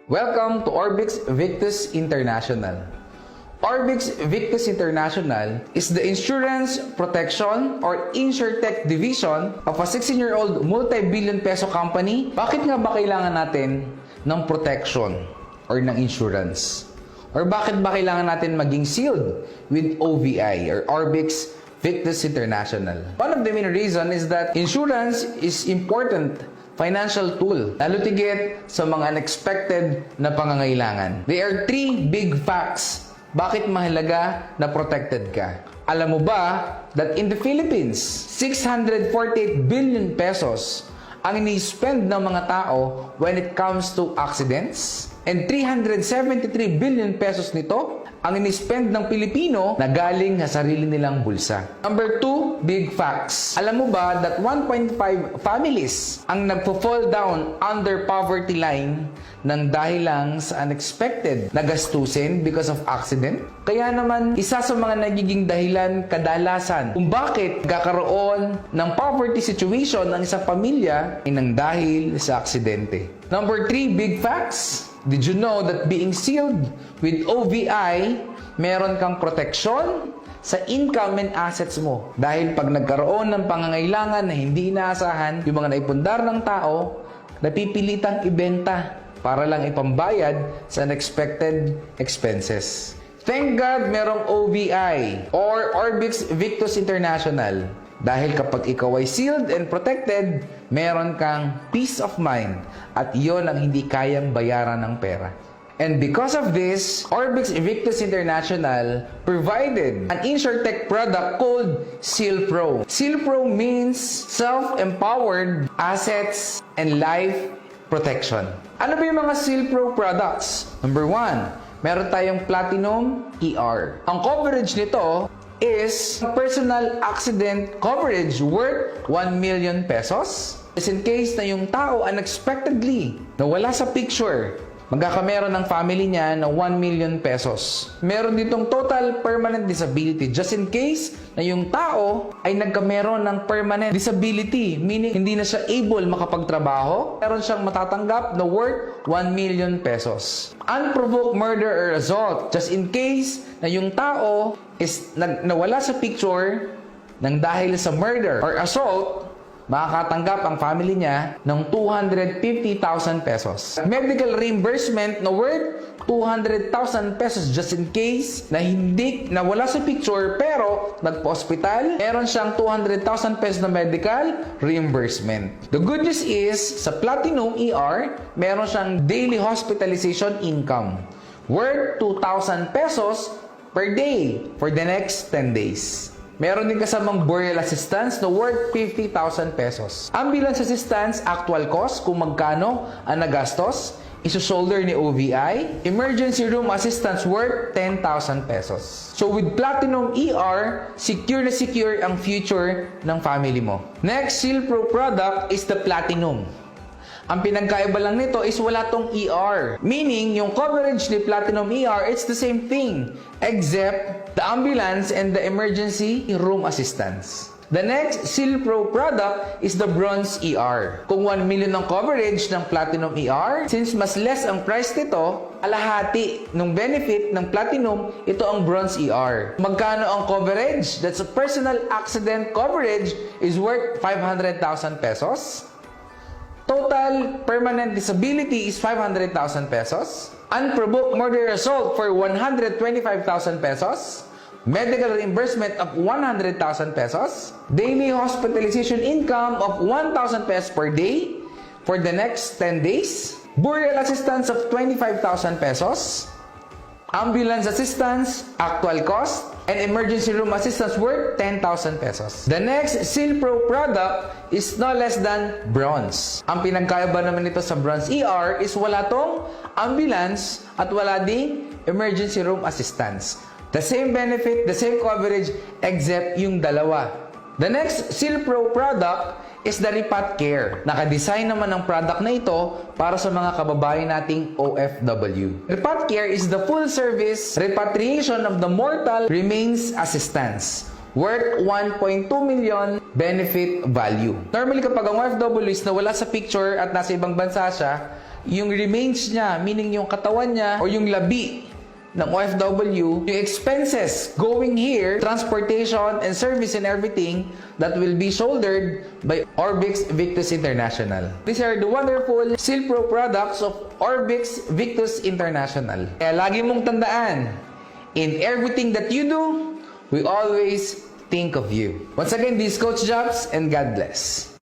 Welcome to Orbix Victus International. Orbix Victus International is the insurance protection or insurtech division of a 16-year-old multi-billion peso company. Bakit nga ba kailangan natin ng protection or ng insurance? Or bakit ba kailangan natin maging sealed with OVI or Orbix Victus International? One of the main reasons is that insurance is important financial tool, lalo tigit sa mga unexpected na pangangailangan. There are three big facts bakit mahalaga na protected ka. Alam mo ba that in the Philippines, 648 billion pesos ang ini-spend ng mga tao when it comes to accidents? And 373 billion pesos nito ang ini-spend ng Pilipino na galing sa sarili nilang bulsa. Number 2, big facts. Alam mo ba that 1.5 families ang nagpo-fall down under poverty line nang dahil lang sa unexpected na gastusin because of accident? Kaya naman, isa sa mga nagiging dahilan kadalasan kung bakit kakaroon ng poverty situation ng isang pamilya ay nang dahil sa aksidente. Number 3, big facts. Did you know that being sealed with OVI, meron kang protection sa income and assets mo? Dahil pag nagkaroon ng pangangailangan na hindi inaasahan, yung mga naipundar ng tao, napipilitang ibenta para lang ipambayad sa unexpected expenses. Thank God merong OVI or Orbix Victus International. Dahil kapag ikaw ay sealed and protected, meron kang peace of mind at iyon ang hindi kayang bayaran ng pera. And because of this, Orbix Victus International provided an insurtech product called Seal Pro. Seal Pro means self-empowered assets and life protection. Ano ba yung mga Seal Pro products? Number 1, meron tayong Platinum ER. Ang coverage nito is personal accident coverage worth 1 million pesos. Just in case na yung tao unexpectedly nawala sa picture, magkakameron ng family niya na 1 million pesos. Meron ditong total permanent disability. Just in case na yung tao ay nagkameron ng permanent disability, meaning hindi na siya able makapagtrabaho, meron siyang matatanggap na worth 1 million pesos. Unprovoked murder or assault. Just in case na yung tao is nawala sa picture nang dahil sa murder or assault, makakatanggap ang family niya ng 250,000 pesos. Medical reimbursement na worth 200,000 pesos just in case na hindi nawala sa picture pero nagpa-hospital, meron siyang 200,000 pesos na medical reimbursement. The good news is, sa Platinum ER, meron siyang daily hospitalization income worth 2,000 pesos per day for the next 10 days. Meron din kasamang burial assistance na worth 50,000 pesos. Ambulance assistance, actual cost kung magkano ang nagastos, iso-shoulder ni OVI. Emergency room assistance worth 10,000 pesos. So with Platinum ER, secure na secure ang future ng family mo. Next Seal Pro product is the Platinum. Ang pinagkaiba lang nito is wala tong ER. Meaning, yung coverage ni Platinum ER, it's the same thing. Except the ambulance and the emergency room assistance. The next Seal Pro product is the Bronze ER. Kung 1 million ang coverage ng Platinum ER, since mas less ang price nito, alahati ng benefit ng Platinum, ito ang Bronze ER. Magkano ang coverage? That's a personal accident coverage is worth 500,000 pesos. Total permanent disability is 500,000 pesos. Unprovoked murder assault for 125,000 pesos. Medical reimbursement of 100,000 pesos. Daily hospitalization income of 1,000 pesos per day for the next 10 days. Burial assistance of 25,000 pesos. Ambulance assistance, actual cost, and emergency room assistance worth 10,000 pesos. The next Seal Pro product is no less than Bronze. Ang pinagkaiba naman nito sa Bronze ER is wala tong ambulance at wala ding emergency room assistance. The same benefit, the same coverage, except yung dalawa. The next Seal Pro product is the Repat Care. Nakadesign naman ang product na ito para sa mga kababayan nating OFW. Repat Care is the full-service repatriation of the mortal remains assistance worth 1.2 million benefit value. Normally kapag ang OFW is nawala sa picture at nasa ibang bansa siya, yung remains niya, meaning yung katawan niya or yung labi ng OFW, yung expenses going here, transportation and service and everything that will be shouldered by Orbix Victus International. These are the wonderful Silpro products of Orbix Victus International. Kaya lagi mong tandaan, in everything that you do, we always think of you. Once again, this is Coach Jobs and God bless.